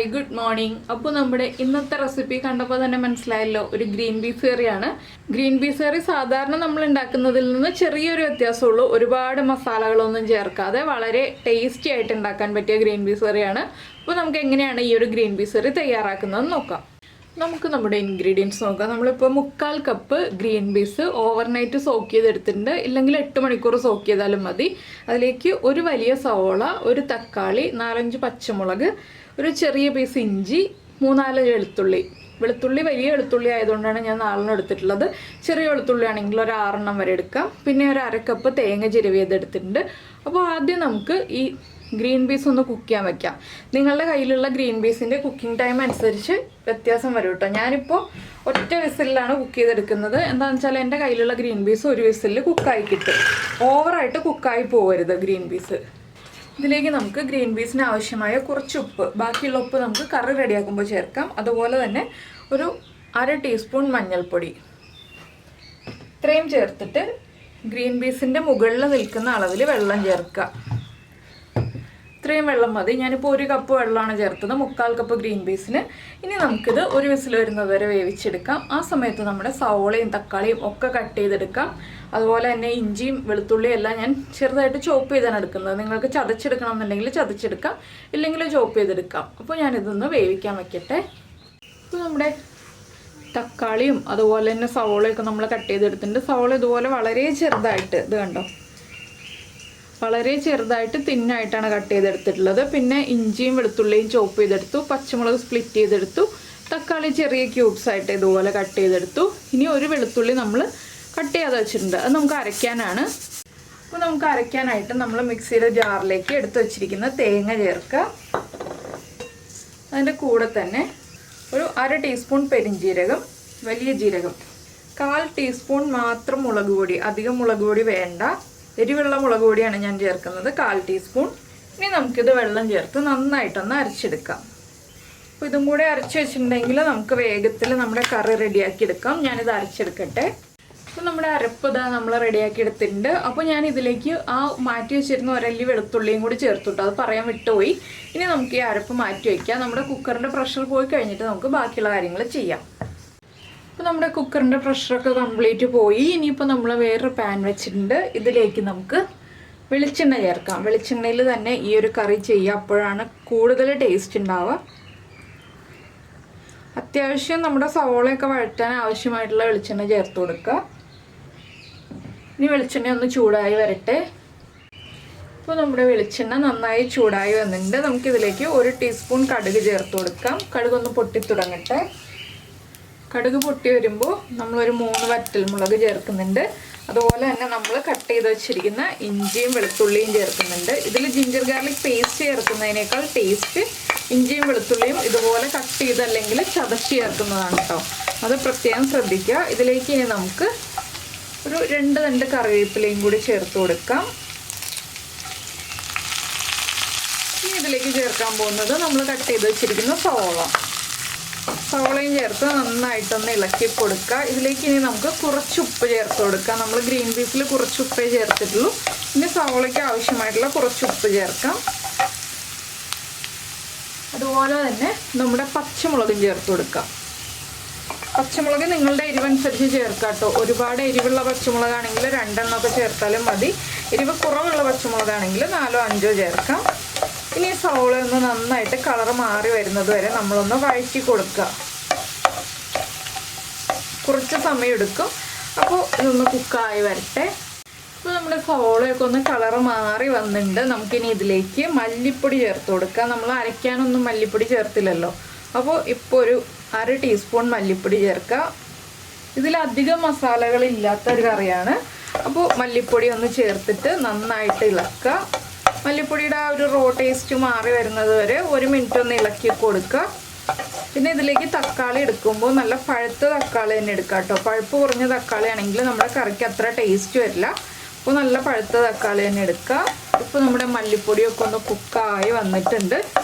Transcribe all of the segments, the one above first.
Hi good morning. അപ്പോൾ നമ്മുടെ ഇന്നത്തെ റെസിപ്പി കണ്ടപ്പോൾ തന്നെ മനസ്സിലായല്ലോ, ഒരു ഗ്രീൻ പീസ് കറിയാണ്. ഗ്രീൻ പീസ് കറി സാധാരണ നമ്മൾ ഉണ്ടാക്കുന്നതിൽ നിന്ന് ചെറിയൊരു വ്യത്യാസമുള്ളൂ. ഒരുപാട് മസാലകളൊന്നും ചേർക്കാതെ വളരെ ടേസ്റ്റി ആയിട്ട് ഉണ്ടാക്കാൻ പറ്റിയ ഗ്രീൻ പീസ് കറിയാണ്. അപ്പോൾ നമുക്ക് എങ്ങനെയാണ് ഈ ഒരു ഗ്രീൻ പീസ് കറി തയ്യാറാക്കുന്നത് നോക്കാം. നമുക്ക് നമ്മുടെ ഇൻഗ്രീഡിയൻസ് നോക്കാം. നമ്മളിപ്പോൾ 3/4 cup green peas overnight soak ചെയ്തെടുത്തിട്ടുണ്ട്, ഇല്ലെങ്കിൽ 8 മണിക്കൂർ സോക്ക് ചെയ്താലും മതി. അതിലേക്ക് ഒരു വലിയ സവോള, ഒരു തക്കാളി, 4-5 പച്ചമുളക്, ഒരു ചെറിയ പീസ് ഇഞ്ചി, 3-4 വെളുത്തുള്ളി വലിയ വെളുത്തുള്ളി ആയതുകൊണ്ടാണ് ഞാൻ 4 എടുത്തിട്ടുള്ളത്. ചെറിയ വെളുത്തുള്ളി ആണെങ്കിൽ ഒരു 6 വരെ എടുക്കാം. പിന്നെ ഒരു 1/2 കപ്പ് തേങ്ങ ചിരവിയതെടുത്തിട്ടുണ്ട്. അപ്പോൾ ആദ്യം നമുക്ക് ഈ ഗ്രീൻ പീസ് ഒന്ന് കുക്ക് ചെയ്യാൻ വെക്കാം. നിങ്ങളുടെ കയ്യിലുള്ള ഗ്രീൻ പീസിൻ്റെ കുക്കിംഗ് ടൈം അനുസരിച്ച് വ്യത്യാസം വരും കേട്ടോ. ഞാനിപ്പോൾ ഒറ്റ വിസിലാണ് കുക്ക് ചെയ്തെടുക്കുന്നത്. എന്താണെന്ന് വെച്ചാൽ എൻ്റെ കയ്യിലുള്ള ഗ്രീൻ പീസ് ഒരു വിസിലിൽ കുക്കായി കിട്ടും. ഓവറായിട്ട് കുക്കായി പോകരുത് ഗ്രീൻ പീസ്. ഇതിലേക്ക് നമുക്ക് ഗ്രീൻ പീസിന് ആവശ്യമായ കുറച്ച് ഉപ്പ്, ബാക്കിയുള്ള ഉപ്പ് നമുക്ക് കറി റെഡിയാക്കുമ്പോൾ ചേർക്കാം. അതുപോലെ തന്നെ ഒരു 1/2 ടീസ്പൂൺ മഞ്ഞൾപ്പൊടി, ഇത്രയും ചേർത്തിട്ട് ഗ്രീൻ പീസിൻ്റെ മുകളിൽ നിൽക്കുന്ന അളവിൽ വെള്ളം ചേർക്കുക. ഇത്രയും വെള്ളം മതി. ഞാനിപ്പോൾ 1 കപ്പ് വെള്ളമാണ് ചേർത്തത് 3/4 കപ്പ് ഗ്രീൻ പീസിന്. ഇനി നമുക്കിത് ഒരു വിസിൽ വരുന്നത് വരെ വേവിച്ചെടുക്കാം. ആ സമയത്ത് നമ്മുടെ സവോളയും തക്കാളിയും ഒക്കെ കട്ട് ചെയ്തെടുക്കാം. അതുപോലെ തന്നെ ഇഞ്ചിയും വെളുത്തുള്ളിയും എല്ലാം ഞാൻ ചെറുതായിട്ട് ചോപ്പ് ചെയ്താണ് എടുക്കുന്നത്. നിങ്ങൾക്ക് ചതച്ചെടുക്കണം എന്നുണ്ടെങ്കിൽ ചതച്ചെടുക്കാം, ഇല്ലെങ്കിൽ ചോപ്പ് ചെയ്തെടുക്കാം. അപ്പോൾ ഞാനിതൊന്ന് വേവിക്കാൻ വയ്ക്കട്ടെ. ഇപ്പോൾ നമ്മുടെ തക്കാളിയും അതുപോലെ തന്നെ സവോളയൊക്കെ നമ്മൾ കട്ട് ചെയ്തെടുത്തിട്ടുണ്ട്. സവോള ഇതുപോലെ വളരെ ചെറുതായിട്ട്, ഇത് കണ്ടോ, വളരെ ചെറുതായിട്ട് തിന്നായിട്ടാണ് കട്ട് ചെയ്തെടുത്തിട്ടുള്ളത്. പിന്നെ ഇഞ്ചിയും വെളുത്തുള്ളിയും ചോപ്പ് ചെയ്തെടുത്തു, പച്ചമുളക് സ്പ്ലിറ്റ് ചെയ്തെടുത്തു, തക്കാളി ചെറിയ ക്യൂബ്സ് ആയിട്ട് ഇതുപോലെ കട്ട് ചെയ്തെടുത്തു. ഇനി ഒരു വെളുത്തുള്ളി നമ്മൾ കട്ട് ചെയ്യാതെ വെച്ചിട്ടുണ്ട്, അത് നമുക്ക് അരയ്ക്കാനാണ്. അപ്പോൾ നമുക്ക് അരയ്ക്കാനായിട്ട് നമ്മൾ മിക്സിയുടെ ജാറിലേക്ക് എടുത്ത് വെച്ചിരിക്കുന്ന തേങ്ങ ചേർക്കുക. അതിൻ്റെ കൂടെ തന്നെ ഒരു 1/2 ടീസ്പൂൺ പെരിഞ്ജീരകം, വലിയ ജീരകം, 1/4 ടീസ്പൂൺ മാത്രം മുളക് പൊടി, അധികം മുളക് പൊടി വേണ്ട, എരിവുള്ള മുളക് പൊടിയാണ് ഞാൻ ചേർക്കുന്നത്, 1/4 ടീസ്പൂൺ. ഇനി നമുക്കിത് വെള്ളം ചേർത്ത് നന്നായിട്ടൊന്ന് അരച്ചെടുക്കാം. അപ്പോൾ ഇതും കൂടെ അരച്ച് വെച്ചിട്ടുണ്ടെങ്കിൽ നമുക്ക് വേഗത്തിൽ നമ്മുടെ കറി റെഡിയാക്കി എടുക്കാം. ഞാനിത് അരച്ചെടുക്കട്ടെ. അപ്പോൾ നമ്മുടെ അരപ്പ് ഇതാ നമ്മൾ റെഡിയാക്കി എടുത്തിട്ടുണ്ട്. അപ്പോൾ ഞാൻ ഇതിലേക്ക് ആ മാറ്റി വെച്ചിരുന്ന ഒരല്ലി വെളുത്തുള്ളിയും കൂടി ചേർത്തിട്ടു, അത് പറയാൻ വിട്ടുപോയി. ഇനി നമുക്ക് ഈ അരപ്പ് മാറ്റി വയ്ക്കാം. നമ്മുടെ കുക്കറിൻ്റെ പ്രഷർ പോയി കഴിഞ്ഞിട്ട് നമുക്ക് ബാക്കിയുള്ള കാര്യങ്ങൾ ചെയ്യാം. അപ്പോൾ നമ്മുടെ കുക്കറിൻ്റെ പ്രഷറൊക്കെ കംപ്ലീറ്റ് പോയി. ഇനിയിപ്പോൾ നമ്മൾ വേറൊരു പാൻ വെച്ചിട്ടുണ്ട്. ഇതിലേക്ക് നമുക്ക് വെളിച്ചെണ്ണ ചേർക്കാം. വെളിച്ചെണ്ണയിൽ തന്നെ ഈ ഒരു കറി ചെയ്യുക, അപ്പോഴാണ് കൂടുതൽ ടേസ്റ്റ് ഉണ്ടാവുക. അത്യാവശ്യം നമ്മുടെ സവോളയൊക്കെ വഴറ്റാൻ ആവശ്യമായിട്ടുള്ള വെളിച്ചെണ്ണ ചേർത്ത് കൊടുക്കുക. ഇനി വെളിച്ചെണ്ണ ഒന്ന് ചൂടായി വരട്ടെ. അപ്പോൾ നമ്മുടെ വെളിച്ചെണ്ണ നന്നായി ചൂടായി വന്നിട്ടുണ്ട്. നമുക്കിതിലേക്ക് 1 ടീസ്പൂൺ കടുക് ചേർത്ത് കൊടുക്കാം. കടുകൊന്ന് പൊട്ടിത്തുടങ്ങട്ടെ. കടുക് പൊട്ടി വരുമ്പോൾ നമ്മളൊരു 3 വറ്റൽമുളക് ചേർക്കുന്നുണ്ട്. അതുപോലെ തന്നെ നമ്മൾ കട്ട് ചെയ്ത് വെച്ചിരിക്കുന്ന ഇഞ്ചിയും വെളുത്തുള്ളിയും ചേർക്കുന്നുണ്ട്. ഇതിൽ ജിഞ്ചർ ഗാർലിക് പേസ്റ്റ് ചേർക്കുന്നതിനേക്കാൾ ടേസ്റ്റ് ഇഞ്ചിയും വെളുത്തുള്ളിയും ഇതുപോലെ കട്ട് ചെയ്തല്ലെങ്കിൽ ചതച്ച് ചേർക്കുന്നതാണ് കേട്ടോ. അത് പ്രത്യേകം ശ്രദ്ധിക്കുക. ഇതിലേക്ക് ഇനി നമുക്ക് ഒരു 2 തണ്ട് കറിവേപ്പിലയും കൂടി ചേർത്ത് കൊടുക്കാം. ഇനി ഇതിലേക്ക് ചേർക്കാൻ പോകുന്നത് നമ്മൾ കട്ട് ചെയ്ത് വെച്ചിരിക്കുന്ന സവോളയും ചേർത്ത് നന്നായിട്ടൊന്ന് ഇളക്കി കൊടുക്കുക. ഇതിലേക്ക് ഇനി നമുക്ക് കുറച്ച് ഉപ്പ് ചേർത്ത് കൊടുക്കാം. നമ്മൾ ഗ്രീൻ പീസിൽ കുറച്ച് ഉപ്പേ ചേർത്തിട്ടുള്ളൂ. ഇനി സവോളയ്ക്ക് ആവശ്യമായിട്ടുള്ള കുറച്ച് ഉപ്പ് ചേർക്കാം. അതുപോലെ തന്നെ നമ്മുടെ പച്ചമുളകും ചേർത്ത് കൊടുക്കാം. പച്ചമുളക് നിങ്ങളുടെ എരിവനുസരിച്ച് ചേർക്കാം കേട്ടോ. ഒരുപാട് എരിവുള്ള പച്ചമുളകാണെങ്കിൽ 2 എണ്ണമൊക്കെ ചേർത്താലും മതി. എരിവ് കുറവുള്ള പച്ചമുളകാണെങ്കിൽ 4-5 ചേർക്കാം. ഇനി സവോള ഒന്ന് നന്നായിട്ട് കളർ മാറി വരുന്നത് വരെ നമ്മളൊന്ന് വഴറ്റി കൊടുക്കുക. കുറച്ച് സമയം എടുക്കും. അപ്പോൾ ഇതൊന്ന് കുക്കായി വരട്ടെ. അപ്പോൾ നമ്മുടെ സവോളയൊക്കെ ഒന്ന് കളർ മാറി വന്നിട്ടുണ്ട്. നമുക്കിനി ഇതിലേക്ക് മല്ലിപ്പൊടി ചേർത്ത് കൊടുക്കാം. നമ്മൾ അരയ്ക്കാനൊന്നും മല്ലിപ്പൊടി ചേർത്തില്ലല്ലോ. അപ്പോൾ ഇപ്പോൾ ഒരു 1/2 ടീസ്പൂൺ മല്ലിപ്പൊടി ചേർക്കുക. ഇതിലധികം മസാലകളില്ലാത്ത ഒരു കറിയാണ്. അപ്പോൾ മല്ലിപ്പൊടി ഒന്ന് ചേർത്തിട്ട് നന്നായിട്ട് ഇളക്കുക. മല്ലിപ്പൊടിയുടെ ആ ഒരു റോ ടേസ്റ്റ് മാറി വരുന്നത് വരെ 1 മിനിറ്റ് ഒന്ന് ഇളക്കി കൊടുക്കുക. പിന്നെ ഇതിലേക്ക് തക്കാളി എടുക്കുമ്പോൾ നല്ല പഴുത്ത തക്കാളി തന്നെ എടുക്കുക കേട്ടോ. പഴുപ്പ് കുറഞ്ഞ തക്കാളി ആണെങ്കിൽ നമ്മുടെ കറിക്ക് അത്ര ടേസ്റ്റ് വരില്ല. അപ്പോൾ നല്ല പഴുത്ത തക്കാളി തന്നെ എടുക്കുക. ഇപ്പോൾ നമ്മുടെ മല്ലിപ്പൊടിയൊക്കെ ഒന്ന് കുക്കായി വന്നിട്ടുണ്ട്.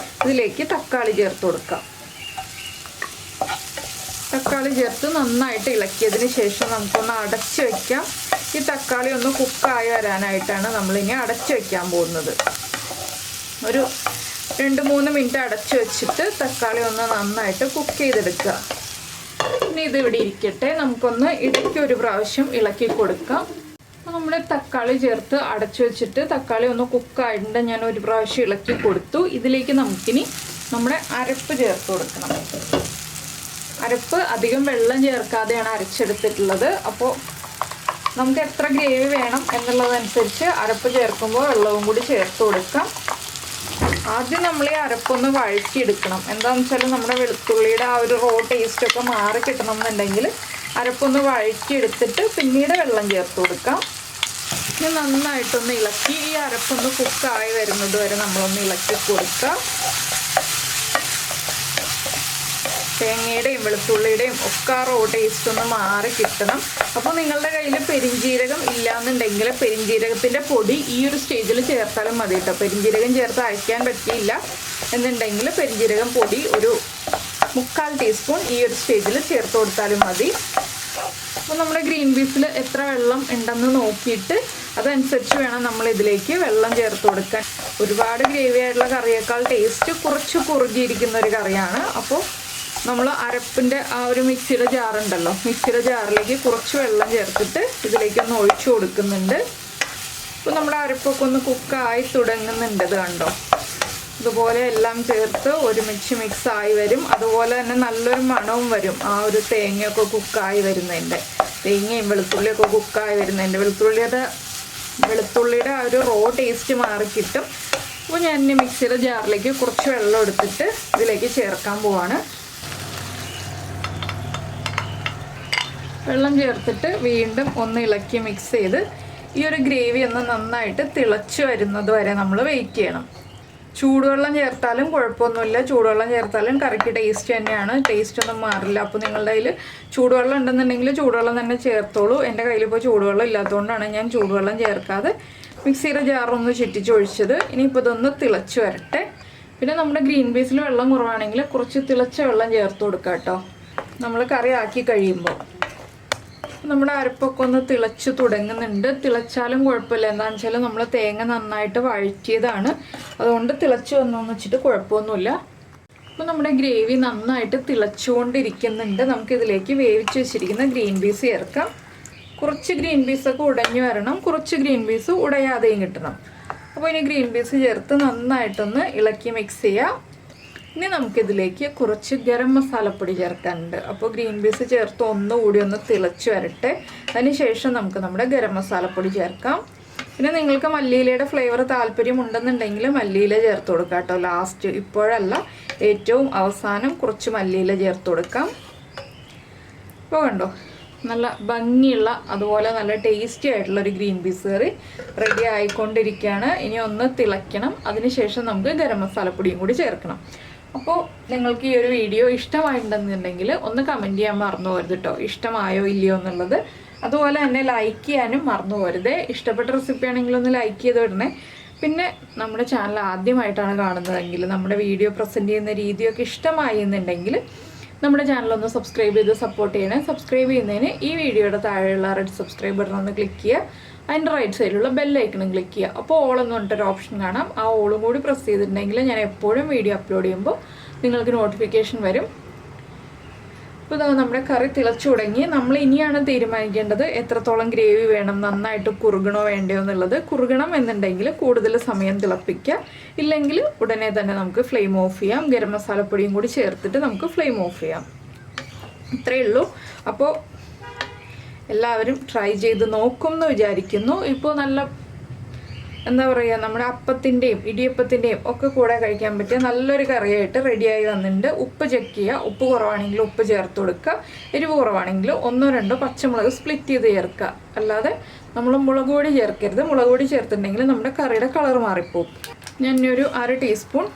ഇതിലേക്ക് തക്കാളി ചേർത്ത് കൊടുക്കുക. തക്കാളി ചേർത്ത് നന്നായിട്ട് ഇളക്കിയതിന് ശേഷം നമുക്കൊന്ന് അടച്ച് വയ്ക്കാം. ഈ തക്കാളി ഒന്ന് കുക്കായി വരാനായിട്ടാണ് നമ്മളിനി അടച്ച് വയ്ക്കാൻ പോകുന്നത്. ഒരു 2-3 മിനിറ്റ് അടച്ചു വെച്ചിട്ട് തക്കാളി ഒന്ന് നന്നായിട്ട് കുക്ക് ചെയ്തെടുക്കുക. ഇനി ഇത് ഇവിടെ ഇരിക്കട്ടെ, നമുക്കൊന്ന് ഇടയ്ക്ക് ഒരു പ്രാവശ്യം ഇളക്കി കൊടുക്കാം. നമ്മുടെ തക്കാളി ചേർത്ത് അടച്ചു വെച്ചിട്ട് തക്കാളി ഒന്ന് കുക്കായിട്ടുണ്ട്. ഞാൻ ഒരു പ്രാവശ്യം ഇളക്കി കൊടുത്തു. ഇതിലേക്ക് നമുക്കിനി നമ്മുടെ അരപ്പ് ചേർത്ത് കൊടുക്കണം. അരപ്പ് അധികം വെള്ളം ചേർക്കാതെയാണ് അരച്ചെടുത്തിട്ടുള്ളത്. അപ്പോൾ നമുക്ക് എത്ര ഗ്രേവി വേണം എന്നുള്ളതനുസരിച്ച് അരപ്പ് ചേർക്കുമ്പോൾ വെള്ളവും കൂടി ചേർത്ത് കൊടുക്കാം. ആദ്യം നമ്മൾ ഈ അരപ്പൊന്ന് വഴറ്റിയെടുക്കണം. എന്താണെന്ന് വെച്ചാൽ നമ്മുടെ വെളുത്തുള്ളിയുടെ ആ ഒരു റോ ടേസ്റ്റൊക്കെ മാറി കിട്ടണം എന്നുണ്ടെങ്കിൽ അരപ്പൊന്ന് വഴറ്റിയെടുത്തിട്ട് പിന്നീട് വെള്ളം ചേർത്ത് കൊടുക്കാം. ഇനി നന്നായിട്ടൊന്ന് ഇളക്കി ഈ അരപ്പൊന്ന് കുക്കായി വരുന്നത് വരെ നമ്മളൊന്ന് ഇളക്കി കൊടുക്കാം. തേങ്ങയുടെയും വെളുത്തുള്ളിയുടെയും ഒക്കെ ആ റോ ടേസ്റ്റ് ഒന്ന് മാറി കിട്ടണം. അപ്പോൾ നിങ്ങളുടെ കയ്യിൽ പെരിഞ്ജീരകം ഇല്ലയെന്നുണ്ടെങ്കിൽ പെരിഞ്ജീരകത്തിൻ്റെ പൊടി ഈ ഒരു സ്റ്റേജിൽ ചേർത്താലും മതി കേട്ടോ. പെരിഞ്ജീരകം ചേർത്ത് അരയ്ക്കാൻ പറ്റിയില്ല എന്നുണ്ടെങ്കിൽ പെരിഞ്ജീരകം പൊടി ഒരു 3/4 ടീസ്പൂൺ ഈ ഒരു സ്റ്റേജിൽ ചേർത്ത് കൊടുത്താലും മതി. അപ്പോൾ നമ്മുടെ ഗ്രീൻ പീസിൽ എത്ര വെള്ളം ഉണ്ടെന്ന് നോക്കിയിട്ട് അതനുസരിച്ച് വേണം നമ്മൾ ഇതിലേക്ക് വെള്ളം ചേർത്ത് കൊടുക്കാൻ. ഒരുപാട് ഗ്രേവി ആയിട്ടുള്ള കറിയേക്കാൾ ടേസ്റ്റ് കുറച്ച് കുറുകിയിരിക്കുന്ന ഒരു കറിയാണ്. അപ്പോൾ നമ്മൾ അരപ്പിൻ്റെ ആ ഒരു മിക്സിയുടെ ജാറുണ്ടല്ലോ, മിക്സിയുടെ ജാറിലേക്ക് കുറച്ച് വെള്ളം ചേർത്തിട്ട് ഇതിലേക്കൊന്ന് ഒഴിച്ചു കൊടുക്കുന്നുണ്ട്. അപ്പോൾ നമ്മുടെ അരപ്പൊക്കെ ഒന്ന് കുക്കായി തുടങ്ങുന്നുണ്ട്. ഇത് കണ്ടോ, ഇതുപോലെ എല്ലാം ചേർത്ത് ഒരുമിച്ച് മിക്സായി വരും. അതുപോലെ തന്നെ നല്ലൊരു മണവും വരും ആ ഒരു തേങ്ങയൊക്കെ കുക്കായി വരുന്നതിൻ്റെ, തേങ്ങയും വെളുത്തുള്ളിയൊക്കെ കുക്കായി വരുന്നതിൻ്റെ. വെളുത്തുള്ളിയുടെ ആ ഒരു റോ ടേസ്റ്റ് മാറി കിട്ടും. അപ്പോൾ ഞാൻ ഇനി മിക്സിയുടെ ജാറിലേക്ക് കുറച്ച് വെള്ളം എടുത്തിട്ട് ഇതിലേക്ക് ചേർക്കാൻ പോവാണ്. വെള്ളം ചേർത്തിട്ട് വീണ്ടും ഒന്ന് ഇളക്കി മിക്സ് ചെയ്ത് ഈ ഒരു ഗ്രേവി ഒന്ന് നന്നായിട്ട് തിളച്ച് വരുന്നത് വരെ നമ്മൾ വെയിറ്റ് ചെയ്യണം. ചൂടുവെള്ളം ചേർത്താലും കുഴപ്പമൊന്നുമില്ല, ചൂടുവെള്ളം ചേർത്താലും കറിക്ക് ടേസ്റ്റ് തന്നെയാണ്, ടേസ്റ്റ് ഒന്നും മാറില്ല. അപ്പോൾ നിങ്ങളുടെ കയ്യിൽ ചൂടുവെള്ളം ഉണ്ടെന്നുണ്ടെങ്കിൽ ചൂടുവെള്ളം തന്നെ ചേർത്തോളൂ. എൻ്റെ കയ്യിലിപ്പോൾ ചൂടുവെള്ളം ഇല്ലാത്തതുകൊണ്ടാണ് ഞാൻ ചൂടുവെള്ളം ചേർക്കാതെ മിക്സിയുടെ ജാറൊന്ന് ചുറ്റിച്ചൊഴിച്ചത്. ഇനിയിപ്പോൾ ഇതൊന്ന് തിളച്ച് വരട്ടെ. പിന്നെ നമ്മുടെ ഗ്രീൻ പീസിൽ വെള്ളം കുറവാണെങ്കിൽ കുറച്ച് തിളച്ച വെള്ളം ചേർത്ത് കൊടുക്കാം കേട്ടോ നമ്മൾ കറി ആക്കി കഴിയുമ്പോൾ. നമ്മുടെ അരപ്പൊക്കെ ഒന്ന് തിളച്ച് തുടങ്ങുന്നുണ്ട്. തിളച്ചാലും കുഴപ്പമില്ല, എന്താണെന്ന് വെച്ചാൽ നമ്മൾ തേങ്ങ നന്നായിട്ട് വഴറ്റിയതാണ്, അതുകൊണ്ട് തിളച്ച് വന്നോന്ന് വെച്ചിട്ട് കുഴപ്പമൊന്നുമില്ല. അപ്പോൾ നമ്മുടെ ഗ്രേവി നന്നായിട്ട് തിളച്ചുകൊണ്ടിരിക്കുന്നുണ്ട്. നമുക്കിതിലേക്ക് വേവിച്ച് വെച്ചിരിക്കുന്ന ഗ്രീൻ പീസ് ചേർക്കാം. കുറച്ച് ഗ്രീൻ പീസൊക്കെ ഉടഞ്ഞു വരണം, കുറച്ച് ഗ്രീൻ പീസ് ഉടയാതെയും കിട്ടണം. അപ്പോൾ ഇനി ഗ്രീൻ പീസ് ചേർത്ത് നന്നായിട്ടൊന്ന് ഇളക്കി മിക്സ് ചെയ്യാം. ഇനി നമുക്കിതിലേക്ക് കുറച്ച് ഗരം മസാലപ്പൊടി ചേർക്കാനുണ്ട്. അപ്പോൾ ഗ്രീൻ പീസ് ചേർത്ത് ഒന്നുകൂടി ഒന്ന് തിളച്ച് വരട്ടെ. അതിനുശേഷം നമുക്ക് നമ്മുടെ ഗരം മസാലപ്പൊടി ചേർക്കാം. പിന്നെ നിങ്ങൾക്ക് മല്ലിയിലയുടെ ഫ്ലേവർ താല്പര്യമുണ്ടെന്നുണ്ടെങ്കിൽ മല്ലിയില ചേർത്ത് കൊടുക്കാം കേട്ടോ. ലാസ്റ്റ്, ഇപ്പോഴല്ല, ഏറ്റവും അവസാനം കുറച്ച് മല്ലിയില ചേർത്ത് കൊടുക്കാം. ഇപ്പോൾ കണ്ടോ, നല്ല ഭംഗിയുള്ള അതുപോലെ നല്ല ടേസ്റ്റി ആയിട്ടുള്ളൊരു ഗ്രീൻ പീസ് കറി റെഡി ആയിക്കൊണ്ടിരിക്കുകയാണ്. ഇനി ഒന്ന് തിളയ്ക്കണം. അതിനുശേഷം നമുക്ക് ഗരം മസാലപ്പൊടിയും കൂടി ചേർക്കണം. അപ്പോൾ നിങ്ങൾക്ക് ഈ ഒരു വീഡിയോ ഇഷ്ടമായിട്ടുണ്ടെന്നുണ്ടെങ്കിൽ ഒന്ന് കമൻറ്റ് ചെയ്യാൻ മറന്നു പോരുത് കേട്ടോ, ഇഷ്ടമായോ ഇല്ലയോ എന്നുള്ളത്. അതുപോലെ തന്നെ ലൈക്ക് ചെയ്യാനും മറന്നു പോരുത്. ഇഷ്ടപ്പെട്ട റെസിപ്പി ആണെങ്കിൽ ഒന്ന് ലൈക്ക് ചെയ്ത് വിടണേ. പിന്നെ നമ്മുടെ ചാനൽ ആദ്യമായിട്ടാണ് കാണുന്നതെങ്കിൽ നമ്മുടെ വീഡിയോ പ്രസൻറ്റ് ചെയ്യുന്ന രീതിയൊക്കെ ഇഷ്ടമായി എന്നുണ്ടെങ്കിൽ നമ്മുടെ ചാനലൊന്ന് സബ്സ്ക്രൈബ് ചെയ്ത് സപ്പോർട്ട് ചെയ്യണേ. സബ്സ്ക്രൈബ് ചെയ്യുന്നതിന് ഈ വീഡിയോയുടെ താഴെയുള്ള റെഡ് സബ്സ്ക്രൈബ് ബട്ടൺ ഒന്ന് ക്ലിക്ക് ചെയ്യുക. അതിൻ്റെ റൈറ്റ് സൈഡിലുള്ള ബെല്ലൈക്കണും ക്ലിക്ക് ചെയ്യുക. അപ്പോൾ ഓളെന്ന് പറഞ്ഞിട്ടൊരു ഓപ്ഷൻ കാണാം. ആ ഓളും കൂടി പ്രസ് ചെയ്തിട്ടുണ്ടെങ്കിൽ ഞാൻ എപ്പോഴും വീഡിയോ അപ്ലോഡ് ചെയ്യുമ്പോൾ നിങ്ങൾക്ക് നോട്ടിഫിക്കേഷൻ വരും. ഇപ്പോൾ നമ്മുടെ കറി തിളച്ചു തുടങ്ങി. നമ്മൾ ഇനിയാണ് തീരുമാനിക്കേണ്ടത് എത്രത്തോളം ഗ്രേവി വേണം, നന്നായിട്ട് കുറുകണോ വേണ്ടയോ എന്നുള്ളത്. കുറുകണം എന്നുണ്ടെങ്കിൽ കൂടുതൽ സമയം തിളപ്പിക്കുക, ഇല്ലെങ്കിൽ ഉടനെ തന്നെ നമുക്ക് ഫ്ലെയിം ഓഫ് ചെയ്യാം. ഗരം മസാലപ്പൊടിയും കൂടി ചേർത്തിട്ട് നമുക്ക് ഫ്ലെയിം ഓഫ് ചെയ്യാം. ഇത്രയേ ഉള്ളൂ. അപ്പോൾ എല്ലാവരും ട്രൈ ചെയ്ത് നോക്കും എന്ന് വിചാരിക്കുന്നു. ഇപ്പോൾ നല്ല എന്താ പറയുക, നമ്മുടെ അപ്പത്തിൻ്റെയും ഇടിയപ്പത്തിൻ്റെയും ഒക്കെ കൂടെ കഴിക്കാൻ പറ്റിയ നല്ലൊരു കറിയായിട്ട് റെഡിയായി വന്നിട്ടുണ്ട്. ഉപ്പ് ചെക്ക് ചെയ്യുക, ഉപ്പ് കുറവാണെങ്കിൽ ഉപ്പ് ചേർത്ത് കൊടുക്കുക, എരിവ് കുറവാണെങ്കിൽ 1-2 പച്ചമുളക് സ്പ്ലിറ്റ് ചെയ്ത് ചേർക്കുക. അല്ലാതെ നമ്മൾ മുളക് പൊടി ചേർക്കരുത്. മുളക് പൊടി ചേർത്തിട്ടുണ്ടെങ്കിൽ നമ്മുടെ കറിയുടെ കളർ മാറിപ്പോവും. ഞാൻ ഒരു 1/2 ടീസ്പൂൺ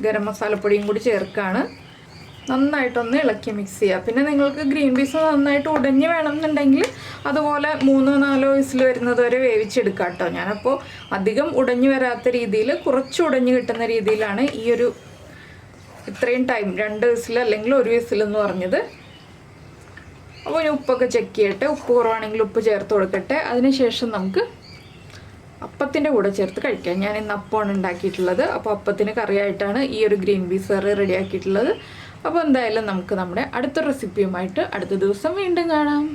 ഗരം മസാലപ്പൊടിയും കൂടി ചേർക്കുകയാണ്. നന്നായിട്ടൊന്ന് ഇളക്കി മിക്സ് ചെയ്യുക. പിന്നെ നിങ്ങൾക്ക് ഗ്രീൻ പീസ് നന്നായിട്ട് ഉടഞ്ഞ് വേണമെന്നുണ്ടെങ്കിൽ അതുപോലെ 3-4 വിസിൽ വരുന്നത് വരെ വേവിച്ചെടുക്കാം കേട്ടോ. ഞാനപ്പോൾ അധികം ഉടഞ്ഞു വരാത്ത രീതിയിൽ കുറച്ച് ഉടഞ്ഞ് കിട്ടുന്ന രീതിയിലാണ് ഈ ഒരു ഇത്രയും ടൈം 2 വിസിൽ അല്ലെങ്കിൽ 1 വിസിൽ എന്ന് പറഞ്ഞത്. അപ്പോൾ ഇനി ഉപ്പൊക്കെ ചെക്ക് ചെയ്യട്ടെ. ഉപ്പ് കുറവാണെങ്കിൽ ഉപ്പ് ചേർത്ത് കൊടുക്കട്ടെ. അതിനുശേഷം നമുക്ക് അപ്പത്തിൻ്റെ കൂടെ ചേർത്ത് കഴിക്കാം. ഞാൻ ഇന്ന് അപ്പമാണ് ഉണ്ടാക്കിയിട്ടുള്ളത്. അപ്പോൾ അപ്പത്തിന് കറിയായിട്ടാണ് ഈ ഒരു ഗ്രീൻ പീസ് കറി റെഡിയാക്കിയിട്ടുള്ളത്. അപ്പോൾ എന്തായാലും നമുക്ക് നമ്മുടെ അടുത്ത റെസിപ്പിയുമായിട്ട് അടുത്ത ദിവസം വീണ്ടും കാണാം.